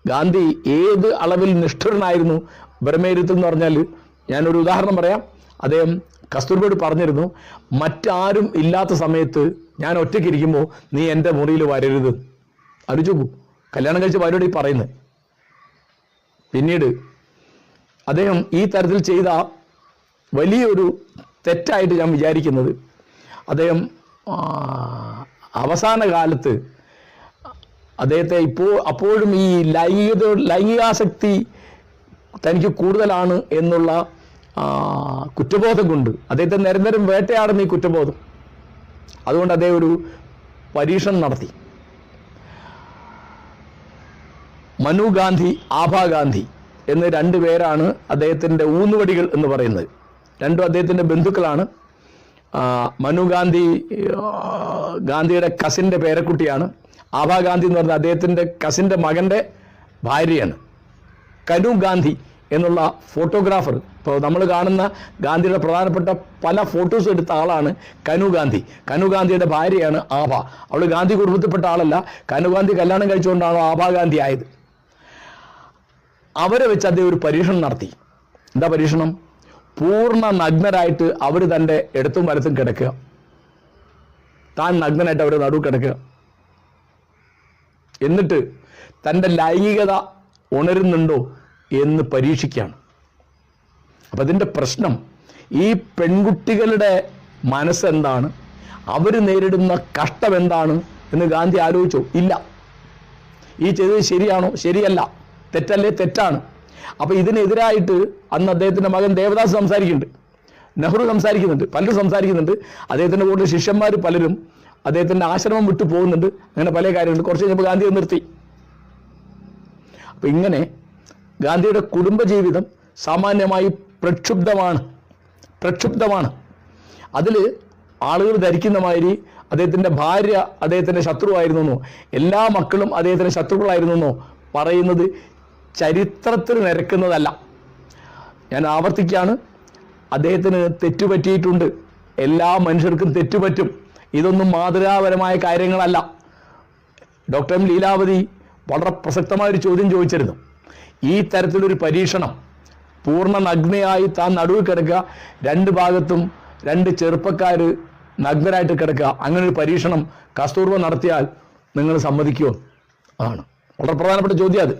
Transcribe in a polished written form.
ഗാന്ധി ഏത് അളവിൽ നിഷ്ഠുരനായിരുന്നു ബ്രഹ്മേരുത്തിൽ എന്ന് പറഞ്ഞാൽ, ഞാനൊരു ഉദാഹരണം പറയാം. അദ്ദേഹം കസ്തൂർബയോട് പറഞ്ഞിരുന്നു, മറ്റാരും ഇല്ലാത്ത സമയത്ത് ഞാൻ ഒറ്റയ്ക്ക് ഇരിക്കുമ്പോൾ നീ എൻ്റെ മുറിയിൽ വരരുത്. ആലോചിച്ച് നോക്കൂ, കല്യാണം കഴിച്ച ഭാര്യയോട് ഈ പറയുന്നത്. പിന്നീട് അദ്ദേഹം ഈ തരത്തിൽ ചെയ്ത വലിയൊരു തെറ്റായിട്ട് ഞാൻ വിചാരിക്കുന്നത്, അദ്ദേഹം അവസാന കാലത്ത് അദ്ദേഹത്തെ അപ്പോഴും ഈ ലൈംഗികാസക്തി തനിക്ക് കൂടുതലാണ് എന്നുള്ള കുറ്റബോധം കൊണ്ട് അദ്ദേഹത്തെ നിരന്തരം വേട്ടയാടുന്ന ഈ കുറ്റബോധം, അതുകൊണ്ട് അദ്ദേഹം ഒരു പരീക്ഷണം നടത്തി. മനു ഗാന്ധി, ആഭാ ഗാന്ധി എന്ന് രണ്ട് പേരാണ് അദ്ദേഹത്തിൻ്റെ ഊന്നുവടികൾ എന്ന് പറയുന്നത്. രണ്ടും അദ്ദേഹത്തിൻ്റെ ബന്ധുക്കളാണ്. മനു ഗാന്ധി ഗാന്ധിയുടെ കസിൻ്റെ പേരക്കുട്ടിയാണ്. ആഭാ ഗാന്ധി എന്ന് പറഞ്ഞാൽ അദ്ദേഹത്തിൻ്റെ കസിൻ്റെ മകൻ്റെ ഭാര്യയാണ്. കനു ഗാന്ധി എന്നുള്ള ഫോട്ടോഗ്രാഫർ, ഇപ്പോൾ നമ്മൾ കാണുന്ന ഗാന്ധിയുടെ പ്രധാനപ്പെട്ട പല ഫോട്ടോസും എടുത്ത ആളാണ് കനു ഗാന്ധി. കനു ഗാന്ധിയുടെ ഭാര്യയാണ് ആഭ. അവൾ ഗാന്ധി കുടുംബത്തിൽപ്പെട്ട ആളല്ല. കനു ഗാന്ധി കല്യാണം കഴിച്ചുകൊണ്ടാണ് ആഭാ ഗാന്ധി ആയത്. അവരെ വെച്ച് അദ്ദേഹം ഒരു പരീക്ഷണം നടത്തി. എന്താ പരീക്ഷണം? പൂർണ്ണ നഗ്നരായിട്ട് അവർ തൻ്റെ ഇടത്തും വലത്തും കിടക്കുക, താൻ നഗ്നനായിട്ട് അവർ നടുവ് കിടക്കുക. എന്നിട്ട് തൻ്റെ ലൈംഗികത ഉണരുന്നുണ്ടോ എന്ന് പരീക്ഷിക്കുകയാണ്. അപ്പം അതിൻ്റെ പ്രശ്നം, ഈ പെൺകുട്ടികളുടെ മനസ്സെന്താണ്, അവർ നേരിടുന്ന കഷ്ടം എന്താണ് എന്ന് ഗാന്ധി ആലോചിച്ചോ? ഇല്ല. ഈ ചെയ്തത് ശരിയാണോ? ശരിയല്ല. തെറ്റല്ലേ? തെറ്റാണ്. അപ്പം ഇതിനെതിരായിട്ട് അന്ന് അദ്ദേഹത്തിൻ്റെ മകൻ ദേവദാസ് സംസാരിക്കുന്നുണ്ട്, നെഹ്റു സംസാരിക്കുന്നുണ്ട്, പലരും സംസാരിക്കുന്നുണ്ട്. അദ്ദേഹത്തിൻ്റെ കൂടുതൽ ശിഷ്യന്മാർ പലരും അദ്ദേഹത്തിൻ്റെ ആശ്രമം വിട്ടു പോകുന്നുണ്ട്. അങ്ങനെ പല കാര്യങ്ങളുണ്ട്. കുറച്ച് കഴിഞ്ഞപ്പോൾ ഗാന്ധി നിർത്തി. അപ്പം ഇങ്ങനെ ഗാന്ധിയുടെ കുടുംബജീവിതം സാമാന്യമായി പ്രക്ഷുബ്ധമാണ്. അതിൽ ആളുകൾ ധരിക്കുന്ന മാതിരി അദ്ദേഹത്തിൻ്റെ ഭാര്യ അദ്ദേഹത്തിൻ്റെ ശത്രുവായിരുന്നെന്നോ എല്ലാ മക്കളും അദ്ദേഹത്തിൻ്റെ ശത്രുക്കളായിരുന്നെന്നോ പറയുന്നത് ചരിത്രത്തിൽ നിരക്കുന്നതല്ല. ഞാൻ ആവർത്തിക്കുകയാണ്, അദ്ദേഹത്തിന് തെറ്റുപറ്റിയിട്ടുണ്ട്. എല്ലാ മനുഷ്യർക്കും തെറ്റുപറ്റും. ഇതൊന്നും മാതൃകാപരമായ കാര്യങ്ങളല്ല. ഡോക്ടർ എം ലീലാവതി വളരെ പ്രസക്തമായൊരു ചോദ്യം ചോദിച്ചിരുന്നു. ഈ തരത്തിലൊരു പരീക്ഷണം, പൂർണ്ണ നഗ്നയായി താൻ നടുവിൽ കിടക്കുക, രണ്ട് ഭാഗത്തും രണ്ട് ചെറുപ്പക്കാർ നഗ്നരായിട്ട് കിടക്കുക, അങ്ങനൊരു പരീക്ഷണം കസ്തൂർബ നടത്തിയാൽ നിങ്ങൾ സമ്മതിക്കുമോ? ആണ് വളരെ പ്രധാനപ്പെട്ട ചോദ്യം അത്.